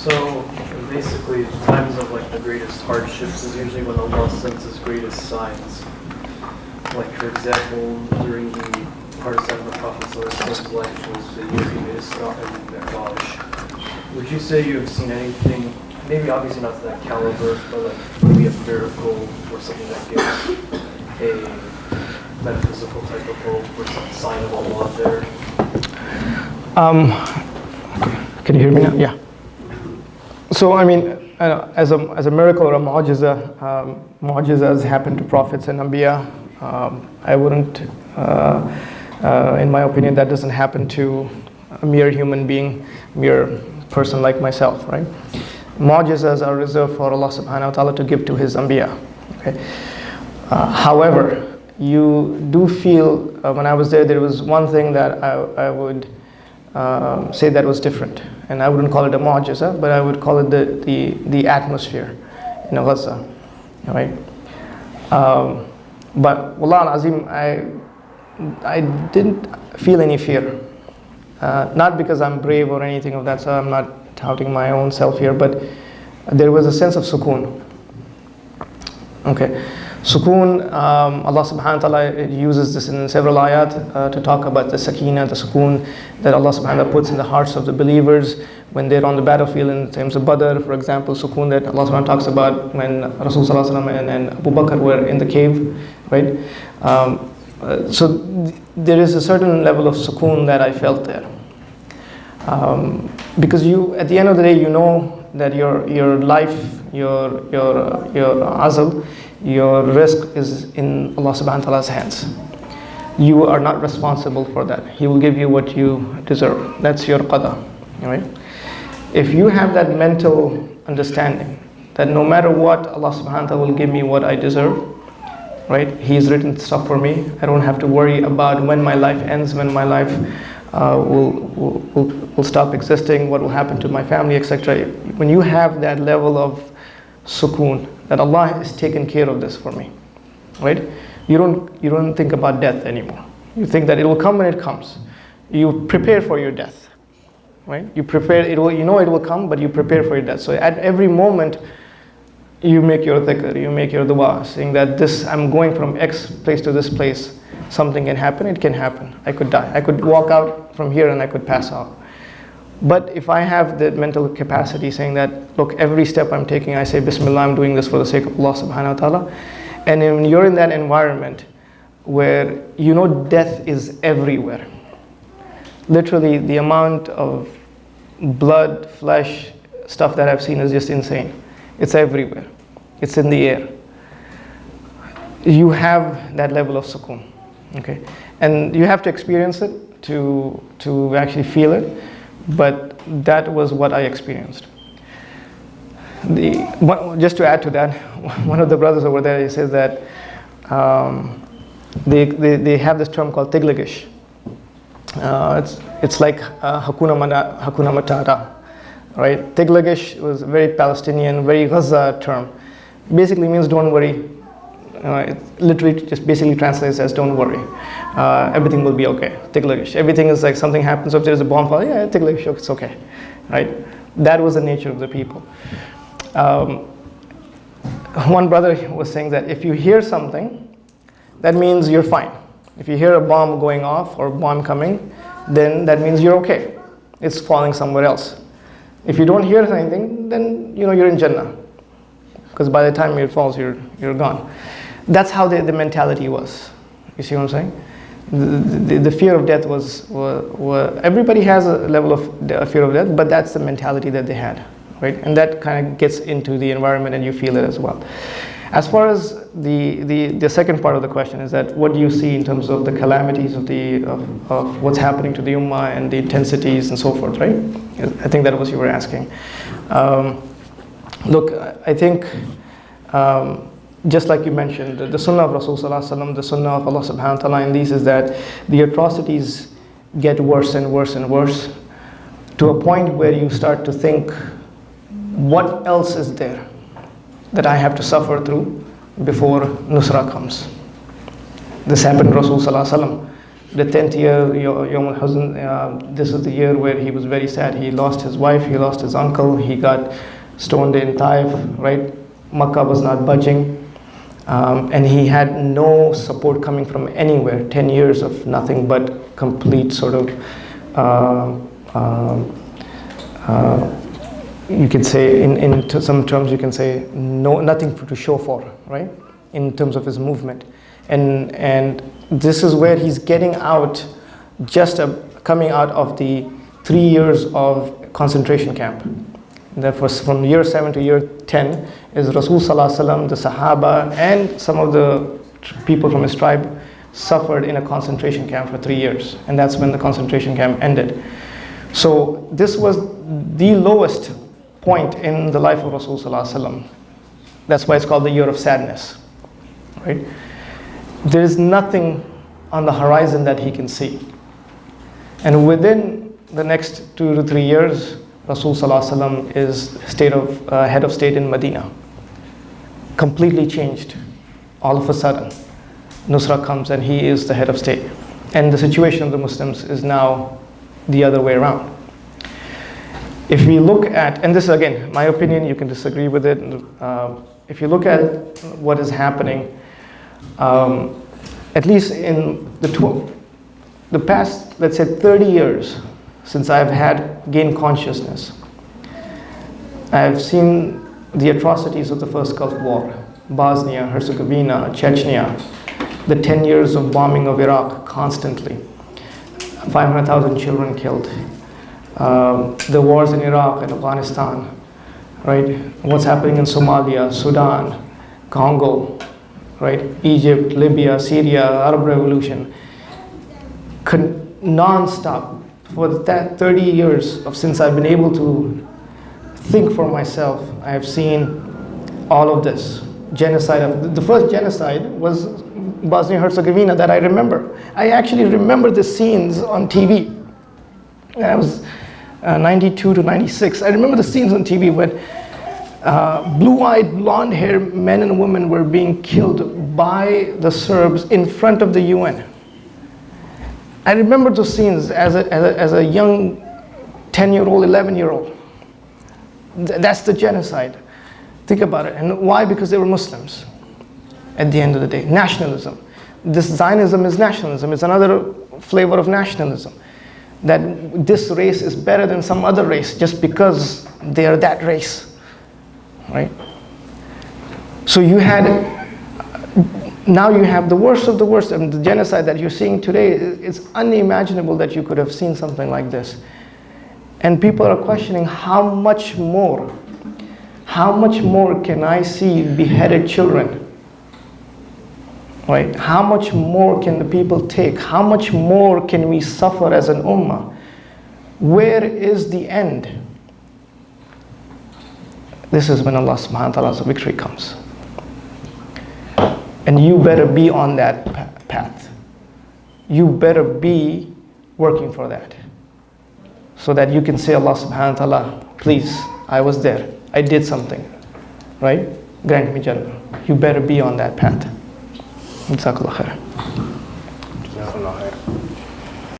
So basically, times of like the greatest hardships is usually when Allah sends His greatest signs. Like for example, during the hardest time of the Prophet's life was the year he made Isra and Mi'raj. Would you say you have seen anything, maybe obviously not to that caliber, but like maybe a miracle or something that gives a metaphysical type of hope or some sign of Allah there? Can you hear me now? Yeah. So I mean, as a miracle or a mu'jiza, mu'jizas happen to prophets and anbiya. I wouldn't, in my opinion, that doesn't happen to a mere human being, mere person like myself, right? Mu'jizas are reserved for Allah subhanahu wa ta'ala to give to His anbiya. Okay. However, you do feel, when I was there was one thing that I would say that was different. And I wouldn't call it a mu'jiza, but I would call it the atmosphere in Gaza, right? But Wallah al-Azim, I didn't feel any fear. Not because I'm brave or anything of that, so I'm not touting my own self here, but there was a sense of sukoon. Okay. Sukoon, Allah subhanahu wa ta'ala uses this in several ayat to talk about the sakina, the sukoon that Allah subhanahu wa ta'ala puts in the hearts of the believers when they're on the battlefield in terms of Badr, for example, sukoon that Allah subhanahu wa ta'ala talks about when Rasul sallallahu alaihi wasallam and Abu Bakr were in the cave, right? So there is a certain level of sukoon that I felt there. Because you, at the end of the day, you know that your life, your azal, your risk is in Allah subhanahu wa ta'ala's hands. You are not responsible for that. He will give you what you deserve. That's your qada, right? If you have that mental understanding that no matter what, Allah subhanahu wa ta'ala will give me what I deserve, right? He's written stuff for me. I don't have to worry about when my life ends, when my life will stop existing, what will happen to my family, etc. When you have that level of sukoon, that Allah has taken care of this for me, right? You don't think about death anymore. You think that it will come when it comes. You prepare for your death, right? You prepare, you know it will come, but you prepare for your death. So at every moment, you make your dhikr, you make your dua, saying that I'm going from X place to this place. Something can happen, it can happen. I could die. I could walk out from here and I could pass out. But if I have the mental capacity saying that, look, every step I'm taking, I say, Bismillah, I'm doing this for the sake of Allah subhanahu wa ta'ala. And when you're in that environment where you know death is everywhere, literally the amount of blood, flesh, stuff that I've seen is just insane. It's everywhere. It's in the air. You have that level of sukoon, okay? And you have to experience it to actually feel it. But that was what I experienced. Just to add to that, one of the brothers over there, he says that they have this term called tiglagish. It's like hakuna matata, right? Tiglagish was a very Palestinian, very Gaza term. Basically means don't worry. It literally just basically translates as don't worry. Everything will be okay. Tiglagish. Everything is like something happens. So if there's a bomb fall, yeah, tiglagish, it's okay, right? That was the nature of the people. One brother was saying that if you hear something, that means you're fine. If you hear a bomb going off or a bomb coming, then that means you're okay. It's falling somewhere else. If you don't hear anything, then you're in Jannah. Because by the time it falls, you're gone. That's how the mentality was. You see what I'm saying? The fear of death was everybody has a level of fear of death, but that's the mentality that they had, right? And that kind of gets into the environment and you feel it as well. As far as the second part of the question is that what do you see in terms of the calamities of what's happening to the ummah and the intensities and so forth, right? I think that was you were asking. Look, I think just like you mentioned, the sunnah of Rasul sallallahu alaihi wasallam, the sunnah of Allah subhanahu wa ta'ala in these is that the atrocities get worse and worse and worse to a point where you start to think, what else is there that I have to suffer through before Nusra comes? This happened to Rasul sallallahu alaihi wasallam. The 10th year, Yawm al-Huzn, this is the year where he was very sad. He lost his wife, he lost his uncle, he got stoned in Taif, right? Makkah was not budging. And he had no support coming from anywhere. 10 years of nothing but complete sort of, you could say, in some terms you can say, nothing to show for, right? In terms of his movement. And this is where he's getting out, coming out of the 3 years of concentration camp. Therefore, from year 7 to year 10 is Rasul Sallallahu Alaihi Wasallam, the Sahaba, and some of the people from his tribe suffered in a concentration camp for 3 years. And that's when the concentration camp ended. So this was the lowest point in the life of Rasul Sallallahu Alaihi Wasallam. That's why it's called the year of sadness, right? There is nothing on the horizon that he can see. And within the next 2 to 3 years, Rasul Sallallahu Alaihi Wasallam is head of state in Medina. Completely changed. All of a sudden, Nusra comes and he is the head of state. And the situation of the Muslims is now the other way around. If we look at, and this is again my opinion, you can disagree with it. If you look at what is happening, at least in the past, let's say 30 years, since I've gained consciousness, I've seen the atrocities of the first Gulf War, Bosnia, Herzegovina, Chechnya, the 10 years of bombing of Iraq constantly, 500,000 children killed, the wars in Iraq and Afghanistan, right? What's happening in Somalia, Sudan, Congo, right? Egypt, Libya, Syria, Arab Revolution, non-stop. For that 30 years since I've been able to think for myself, I have seen all of this. Genocide. The first genocide was Bosnia-Herzegovina that I remember. I actually remember the scenes on TV. I was 92 to 96. I remember the scenes on TV when blue-eyed, blonde-haired men and women were being killed by the Serbs in front of the UN. I remember those scenes as a young 10-year-old, 11-year-old. That's the genocide. Think about it. And why? Because they were Muslims at the end of the day. Nationalism. This Zionism is nationalism. It's another flavor of nationalism. That this race is better than some other race just because they are that race. Right? So now you have the worst of the worst, and the genocide that you're seeing today, it's unimaginable that you could have seen something like this. And people are questioning how much more can I see beheaded children? Right? How much more can the people take? How much more can we suffer as an ummah? Where is the end? This is when Allah subhanahu wa ta'ala's victory comes. And you better be on that path. You better be working for that. So that you can say, Allah subhanahu wa ta'ala, please, I was there. I did something. Right? Grant me Jannah. You better be on that path. Jazakallah khair.